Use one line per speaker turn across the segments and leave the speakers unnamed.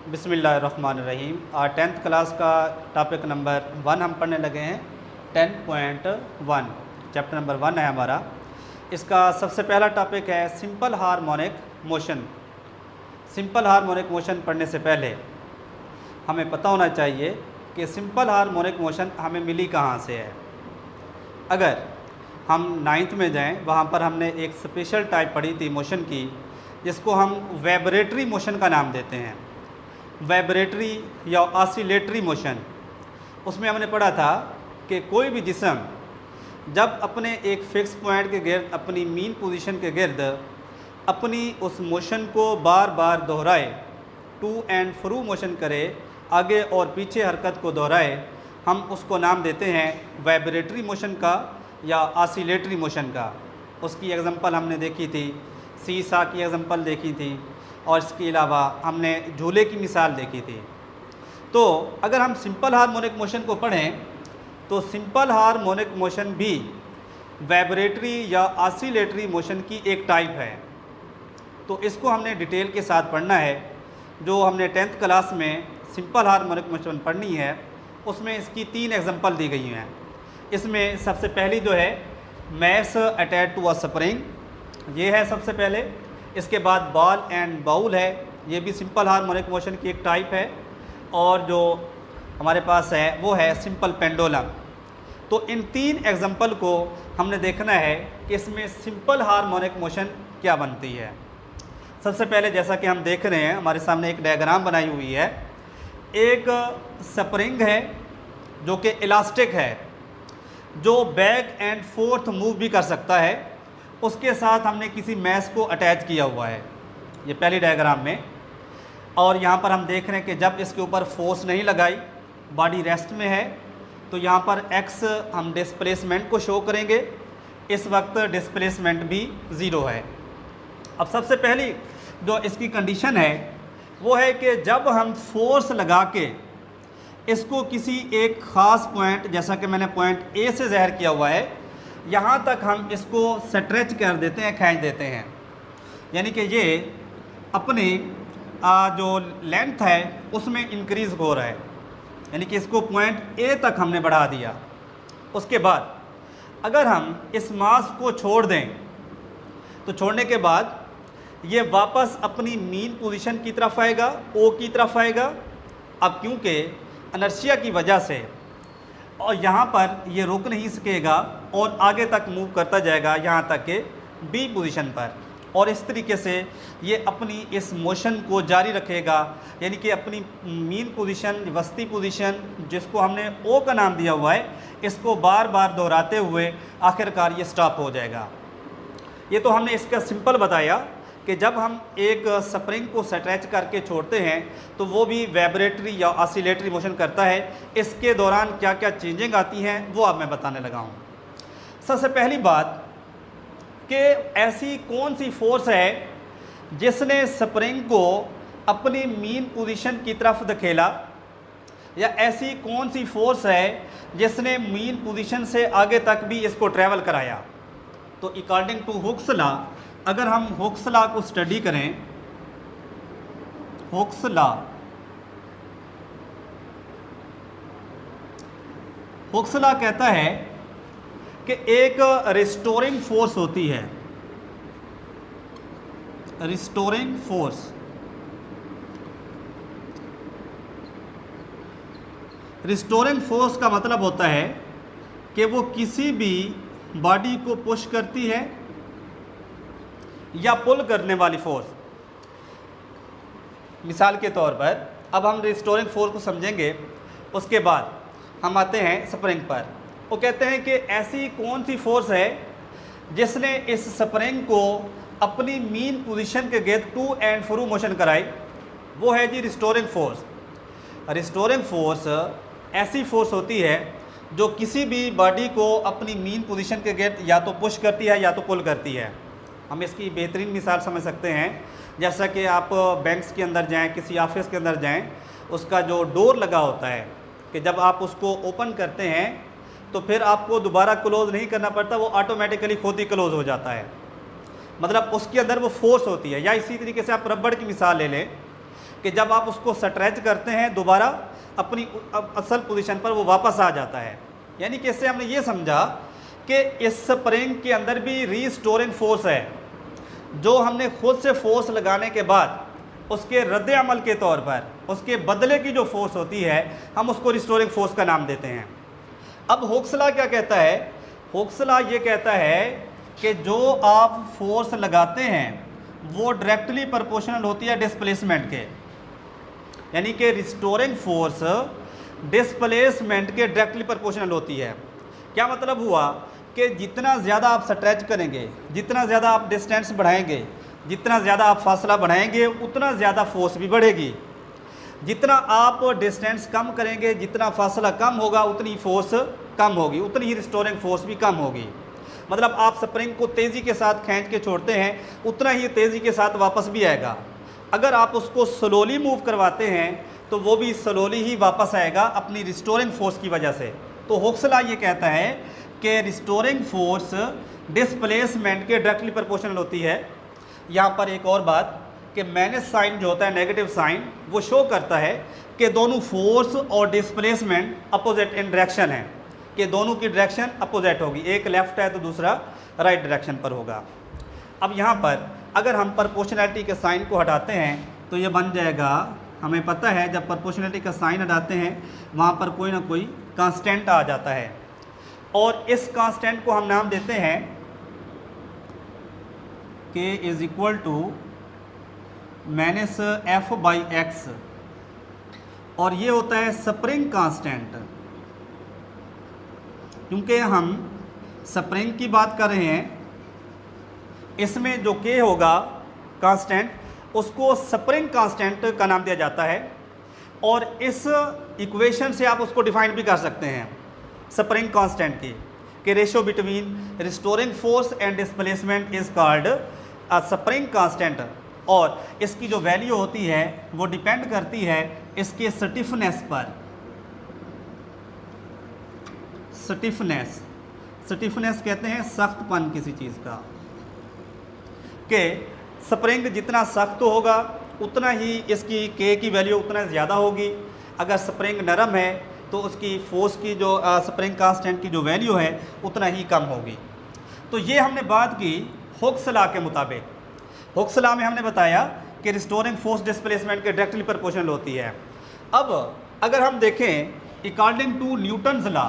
बिस्मिल्लाहिर्रहमानिर्रहीम। आज 10th class का टॉपिक नंबर 1 हम पढ़ने लगे हैं। 10.1 चैप्टर नंबर 1 है हमारा। इसका सबसे पहला टॉपिक है simple harmonic motion. Simple harmonic motion पढ़ने से पहले हमें पता होना चाहिए कि सिंपल हार्मोनिक मोशन हमें मिली कहाँ से है। अगर हम 9th में जाएं, वहाँ पर हमने एक स्पेशल टाइप पढ़ी थी मोशन की, जिसको हम वाइब्रेटरी मोशन का नाम देते हैं। वाइब्रेटरी या ऑसिलेटरी मोशन। उसमें हमने पढ़ा था कि कोई भी जिस्म जब अपने एक फ़िक्स पॉइंट के गिर्द, अपनी मीन पोजीशन के गिर्द अपनी उस मोशन को बार बार दोहराए, टू एंड फ्रू मोशन करे, आगे और पीछे हरकत को दोहराए, हम उसको नाम देते हैं वाइब्रेटरी मोशन का या ऑसिलेटरी मोशन का। उसकी एग्जांपल हमने देखी थी, सीसा की एग्जांपल देखी थी, और इसके अलावा हमने झूले की मिसाल देखी थी। तो अगर हम सिंपल हार्मोनिक मोशन को पढ़ें तो सिंपल हार्मोनिक मोशन भी वाइब्रेटरी या ऑसिलेटरी मोशन की एक टाइप है। तो इसको हमने डिटेल के साथ पढ़ना है। जो हमने 10th क्लास में सिंपल हार्मोनिक मोशन पढ़नी है, उसमें इसकी 3 एग्जांपल दी गई हैं। इसमें सबसे पहली जो है mass attach to a spring, ये है सबसे पहले। इसके बाद बॉल एंड बाउल है, ये भी सिंपल हार्मोनिक मोशन की एक टाइप है। और जो हमारे पास है वो है सिंपल पेंडुलम। तो इन 3 एग्जांपल को हमने देखना है कि इसमें सिंपल हार्मोनिक मोशन क्या बनती है। सबसे पहले जैसा कि हम देख रहे हैं, हमारे सामने एक डायग्राम बनाई हुई है। एक स्प्रिंग है जो कि इलास्टिक है, जो बैक एंड फोर्थ मूव भी कर सकता है। उसके साथ हमने किसी मैस को अटैच किया हुआ है, ये पहली डायग्राम में। और यहाँ पर हम देख रहे हैं कि जब इसके ऊपर फोर्स नहीं लगाई, बॉडी रेस्ट में है, तो यहाँ पर एक्स हम डिस्प्लेसमेंट को शो करेंगे। इस वक्त डिस्प्लेसमेंट भी 0 है। अब सबसे पहली जो इसकी कंडीशन है वो है कि जब हम फोर्स लगा के इसको किसी एक ख़ास पॉइंट, जैसा कि मैंने पॉइंट ए से ज़ाहिर किया हुआ है, यहाँ तक हम इसको स्ट्रेच कर देते हैं, खींच देते हैं। यानी कि ये अपनी जो लेंथ है उसमें इंक्रीज़ हो रहा है, यानी कि इसको पॉइंट ए तक हमने बढ़ा दिया। उसके बाद अगर हम इस मास को छोड़ दें तो छोड़ने के बाद ये वापस अपनी मीन पोजीशन की तरफ आएगा, ओ की तरफ आएगा। अब क्योंकि इनर्शिया की वजह से और यहाँ पर ये रुक नहीं सकेगा और आगे तक मूव करता जाएगा, यहाँ तक कि बी पोजीशन पर। और इस तरीके से ये अपनी इस मोशन को जारी रखेगा, यानी कि अपनी मीन पोजीशन, वस्ती पोजीशन, जिसको हमने ओ का नाम दिया हुआ है, इसको बार बार दोहराते हुए आखिरकार ये स्टॉप हो जाएगा। ये तो हमने इसका सिंपल बताया कि जब हम एक स्प्रिंग को स्ट्रेच करके छोड़ते हैं तो वो भी वाइब्रेटरी या ऑसिलेटरी मोशन करता है। इसके दौरान क्या क्या चेंजिंग आती हैं वो अब मैं बताने लगा हूँ। सबसे पहली बात कि ऐसी कौन सी फोर्स है जिसने स्प्रिंग को अपनी मीन पोजीशन की तरफ धकेला, या ऐसी कौन सी फोर्स है जिसने मीन पोजीशन से आगे तक भी इसको ट्रैवल कराया। तो अकॉर्डिंग टू हुक्स लॉ, अगर हम हुक्स लॉ को स्टडी करें, हुक्स लॉ, हुक्स लॉ कहता है कि एक रिस्टोरिंग फोर्स होती है, रिस्टोरिंग फोर्स। रिस्टोरिंग फोर्स का मतलब होता है कि वो किसी भी बॉडी को पुश करती है या पुल करने वाली फोर्स। मिसाल के तौर पर अब हम रिस्टोरिंग फोर्स को समझेंगे, उसके बाद हम आते हैं स्प्रिंग पर। वो कहते हैं कि ऐसी कौन सी फोर्स है जिसने इस स्प्रिंग को अपनी मीन पोजीशन के गिर्द टू एंड फ्रू मोशन कराई, वो है जी रिस्टोरिंग फोर्स। रिस्टोरिंग फोर्स ऐसी फोर्स होती है जो किसी भी बॉडी को अपनी मीन पोजीशन के गिर्द या तो पुश करती है या तो पुल करती है। हम इसकी बेहतरीन मिसाल समझ सकते हैं, जैसा कि आप बैंक्स के अंदर जाएं, किसी ऑफिस के अंदर जाएं, उसका जो डोर लगा होता है कि जब आप उसको ओपन करते हैं तो फिर आपको दोबारा क्लोज़ नहीं करना पड़ता, वो ऑटोमेटिकली खुद ही क्लोज़ हो जाता है। मतलब उसके अंदर वो फोर्स होती है। या इसी तरीके से आप रबड़ की मिसाल ले लें कि जब आप उसको स्ट्रेच करते हैं दोबारा अपनी असल पोजीशन पर वो वापस आ जाता है। यानी कि इससे हमने ये समझा कि इस स्प्रिंग के अंदर भी रीस्टोरिंग फोर्स है, जो हमने खुद से फोर्स लगाने के बाद उसके रद्द अमल के तौर पर उसके बदले की जो फोर्स होती है हम उसको रिस्टोरिंग फोर्स का नाम देते हैं। अब हुक्स लॉ क्या कहता है? हुक्स लॉ ये कहता है कि जो आप फोर्स लगाते हैं वो डायरेक्टली प्रोपोर्शनल होती है डिस्प्लेसमेंट के, यानी कि रिस्टोरिंग फोर्स डिस्प्लेसमेंट के डायरेक्टली प्रोपोर्शनल होती है। क्या मतलब हुआ कि जितना ज़्यादा आप स्ट्रेच करेंगे, जितना ज़्यादा आप डिस्टेंस बढ़ाएंगे, जितना ज़्यादा आप फासला बढ़ाएंगे, उतना ज़्यादा फोर्स भी बढ़ेगी। जितना आप डिस्टेंस कम करेंगे, जितना फासला कम होगा, उतनी फोर्स कम होगी, उतनी ही रिस्टोरिंग फोर्स भी कम होगी। मतलब आप स्प्रिंग को तेज़ी के साथ खींच के छोड़ते हैं, उतना ही तेज़ी के साथ वापस भी आएगा। अगर आप उसको स्लोली मूव करवाते हैं तो वो भी स्लोली ही वापस आएगा अपनी रिस्टोरिंग फोर्स की वजह से। तो हुक्स लॉ ये कहता है कि रिस्टोरिंग फोर्स डिस्प्लेसमेंट के डायरेक्टली प्रोपोर्शनल होती है। यहाँ पर एक और बात कि माइनस साइन जो होता है, नेगेटिव साइन, वो शो करता है कि दोनों फोर्स और डिस्प्लेसमेंट अपोजिट इन डायरेक्शन है, कि दोनों की डायरेक्शन अपोजिट होगी, एक लेफ्ट है तो दूसरा राइट डायरेक्शन पर होगा। अब यहाँ पर अगर हम प्रोपोर्शनैलिटी के साइन को हटाते हैं तो ये बन जाएगा, हमें पता है जब प्रोपोर्शनैलिटी का साइन हटाते हैं वहाँ पर कोई ना कोई कांस्टेंट आ जाता है, और इस कांस्टेंट को हम नाम देते हैं K is equal to minus F by X, और ये होता है स्प्रिंग कांस्टेंट। क्योंकि हम स्प्रिंग की बात कर रहे हैं, इसमें जो K होगा कांस्टेंट, उसको स्प्रिंग कांस्टेंट का नाम दिया जाता है, और इस इक्वेशन से आप उसको डिफाइन भी कर सकते हैं स्प्रिंग कांस्टेंट की, कि ratio between restoring force and displacement is called a spring constant, और इसकी जो वैल्यू होती है वो डिपेंड करती है इसके स्टिफनेस पर। स्टिफनेस कहते हैं सख्तपन किसी चीज़ का, कि स्प्रिंग जितना सख्त होगा उतना ही इसकी K की वैल्यू उतना ज़्यादा होगी। अगर स्प्रिंग नरम है तो उसकी फोर्स की जो स्प्रिंग कांस्टेंट की जो वैल्यू है उतना ही कम होगी। तो ये हमने बात की हुक्स लॉ के मुताबिक। हुक्स लॉ में हमने बताया कि रिस्टोरिंग फोर्स डिस्प्लेसमेंट के डायरेक्टली प्रोपोर्शनल होती है। अब अगर हम देखें according to Newton's law,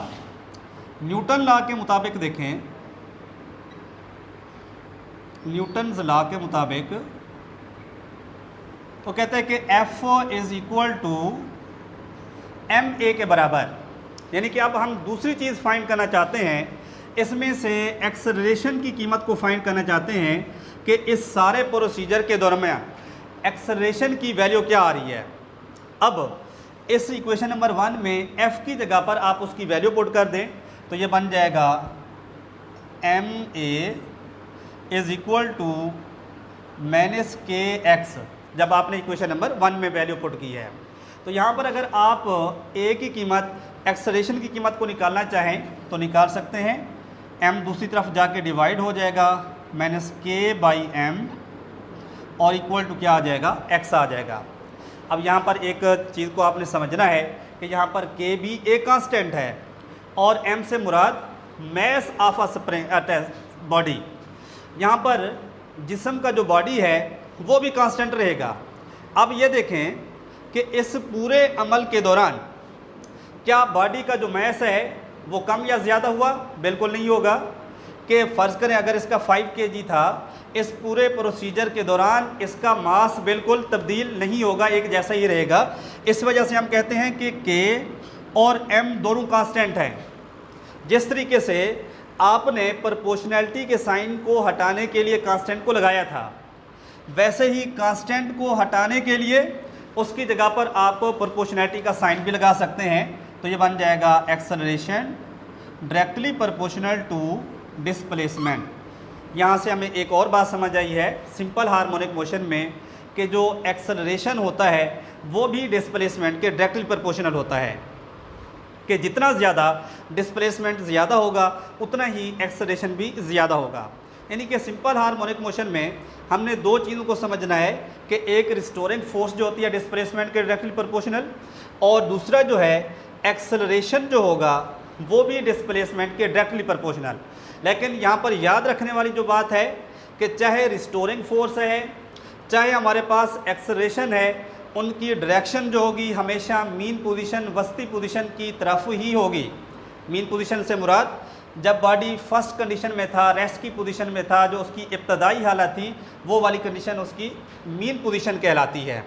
Newton law के मुताबिक देखें, न्यूटन्स लॉ के मुताबिक तो कहते हैं कि F is equal to ma के बराबर। यानी कि अब हम दूसरी चीज़ फाइंड करना चाहते हैं, इसमें से एक्सेलरेशन की कीमत को फाइंड करना चाहते हैं कि इस सारे प्रोसीजर के दौरान एक्सेलरेशन की वैल्यू क्या आ रही है। अब इस इक्वेशन नंबर 1 में F की जगह पर आप उसकी वैल्यू पुट कर दें तो ये बन जाएगा ma is equal to minus kx, जब आपने इक्वेशन नंबर 1 में वैल्यू पुट की है। तो यहाँ पर अगर आप a की कीमत, एक्सेलरेशन की कीमत को निकालना चाहें तो निकाल सकते हैं। m दूसरी तरफ जाके डिवाइड हो जाएगा माइनस k बाई m, और इक्वल टू क्या आ जाएगा, x आ जाएगा। अब यहाँ पर एक चीज़ को आपने समझना है कि यहाँ पर k भी एक कांस्टेंट है, और m से मुराद mass of a spring body. यहाँ पर जिस्म का जो बॉडी है वो भी कांस्टेंट रहेगा। अब ये देखें कि इस पूरे अमल के दौरान क्या बॉडी का जो मैस है वो कम या ज़्यादा हुआ? बिल्कुल नहीं होगा। कि फ़र्ज़ करें अगर इसका 5 kg था, इस पूरे प्रोसीजर के दौरान इसका मास बिल्कुल तब्दील नहीं होगा, एक जैसा ही रहेगा। इस वजह से हम कहते हैं कि K और M दोनों कांस्टेंट हैं। जिस तरीके से आपने प्रोपोर्शनैलिटी के साइन को हटाने के लिए कांस्टेंट को लगाया था, वैसे ही कांस्टेंट को हटाने के लिए उसकी जगह पर आप प्रोपोर्शनैलिटी का साइन भी लगा सकते हैं। तो ये बन जाएगा acceleration directly proportional to displacement. यहाँ से हमें एक और बात समझ आई है सिंपल हार्मोनिक मोशन में, कि जो एक्सेलरेशन होता है वो भी डिस्प्लेसमेंट के डायरेक्टली प्रोपोर्शनल होता है, कि जितना ज़्यादा डिस्प्लेसमेंट ज़्यादा होगा उतना ही एक्सेलरेशन भी ज़्यादा होगा। यानी कि सिंपल हार्मोनिक मोशन में हमने दो चीज़ों को समझना है कि एक रिस्टोरिंग फोर्स जो होती है डिस्प्लेसमेंट के डायरेक्टली प्रोपोर्शनल, और दूसरा जो है एक्सेलरेशन जो होगा वो भी डिस्प्लेसमेंट के डायरेक्टली प्रोपोर्शनल। लेकिन यहाँ पर याद रखने वाली जो बात है कि चाहे रिस्टोरिंग फोर्स है चाहे हमारे पास एक्सेलरेशन है, उनकी डायरेक्शन जो होगी हमेशा मीन पोजीशन वस्ती पोजीशन की तरफ ही होगी। मीन पोजीशन से मुराद जब बॉडी फर्स्ट कंडीशन में था, रेस्ट की पोजीशन में था, जो उसकी इब्तदाई हालत थी, वो वाली कंडीशन उसकी मीन पोजीशन कहलाती है।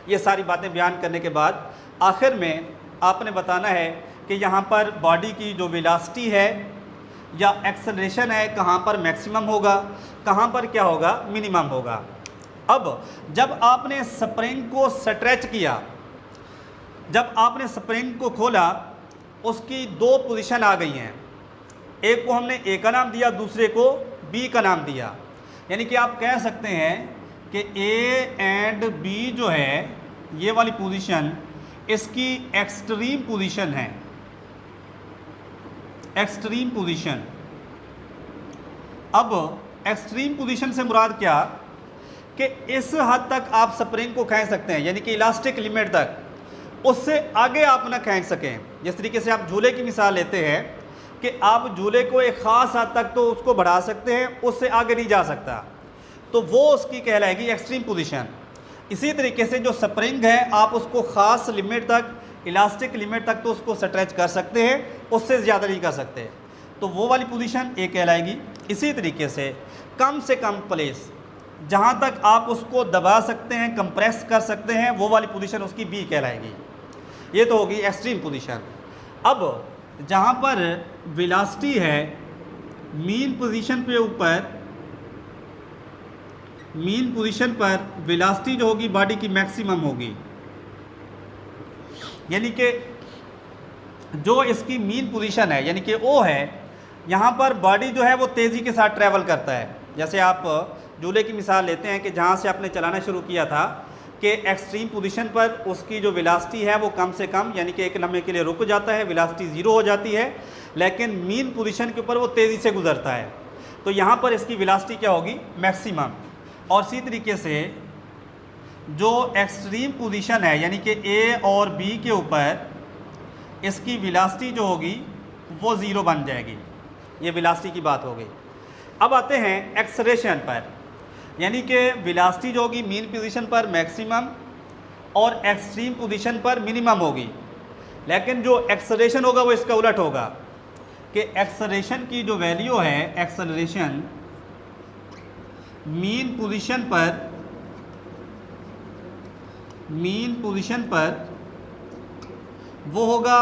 ये सारी बातें बयान करने के बाद आखिर में आपने बताना है कि यहाँ पर बॉडी की जो वेलोसिटी है या एक्सेलरेशन है कहाँ पर मैक्सिमम होगा, कहाँ पर क्या होगा, मिनिमम होगा। अब जब आपने स्प्रिंग को स्ट्रेच किया, जब आपने स्प्रिंग को खोला, उसकी दो पोजीशन आ गई हैं। एक को हमने ए का नाम दिया, दूसरे को बी का नाम दिया। यानी कि आप कह सकते हैं कि ए एंड बी जो है ये वाली पोजीशन इसकी एक्सट्रीम पोजीशन है, एक्सट्रीम पोजीशन। अब एक्सट्रीम पोजीशन से मुराद क्या कि इस हद तक आप स्प्रिंग को खींच सकते हैं, यानी कि इलास्टिक लिमिट तक, उससे आगे आप ना खींच सकें। जिस तरीके से आप झूले की मिसाल लेते हैं कि आप झूले को एक ख़ास हद तक तो उसको बढ़ा सकते हैं, उससे आगे नहीं जा सकता, तो वो उसकी कहलाएगी एक्सट्रीम पोजीशन। इसी तरीके से जो स्प्रिंग है आप उसको ख़ास लिमिट तक, इलास्टिक लिमिट तक तो उसको स्ट्रेच कर सकते हैं, उससे ज़्यादा नहीं कर सकते, तो वो वाली पोजीशन ए कहलाएगी। इसी तरीके से कम प्लेस जहाँ तक आप उसको दबा सकते हैं, कंप्रेस कर सकते हैं, वो वाली पोजीशन उसकी बी कहलाएगी। ये तो होगी एक्सट्रीम पोजीशन। अब जहाँ पर वेलोसिटी है मीन पोजीशन पे ऊपर, मीन पोजीशन पर वेलोसिटी जो होगी बॉडी की मैक्सिमम होगी, यानी कि जो इसकी मीन पोजीशन है यानी कि ओ है, यहाँ पर बॉडी जो है वो तेज़ी के साथ ट्रैवल करता है। जैसे आप झूले की मिसाल लेते हैं कि जहाँ से आपने चलाना शुरू किया था कि एक्सट्रीम पोजीशन पर उसकी जो वेलोसिटी है वो कम से कम, यानी कि एक लम्हे के लिए रुक जाता है, वेलोसिटी ज़ीरो हो जाती है, लेकिन मीन पोजीशन के ऊपर वो तेज़ी से गुजरता है, तो यहाँ पर इसकी वेलोसिटी क्या होगी, मैक्सिमम। और इसी तरीके से जो एक्सट्रीम पोजीशन है यानी कि ए और बी के ऊपर इसकी वेलोसिटी जो होगी वो ज़ीरो बन जाएगी। ये वेलोसिटी की बात हो गई। अब आते हैं एक्सेलरेशन पर, यानी कि वेलोसिटी जो होगी मीन पोजीशन पर मैक्सिमम और एक्सट्रीम पोजीशन पर मिनिमम होगी, लेकिन जो एक्सेलरेशन होगा वो इसका उलट होगा कि एक्सेलरेशन की जो वैल्यू है, एक्सेलरेशन मीन पोजीशन पर वो होगा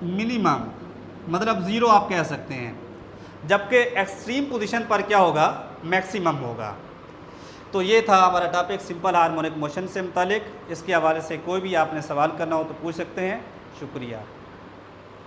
मिनिमम, मतलब ज़ीरो आप कह सकते हैं, जबकि एक्सट्रीम पोजीशन पर क्या होगा, मैक्सिमम होगा। तो ये था हमारा टॉपिक सिंपल हार्मोनिक मोशन से मुतालिक। इसके हवाले से कोई भी आपने सवाल करना हो तो पूछ सकते हैं। शुक्रिया।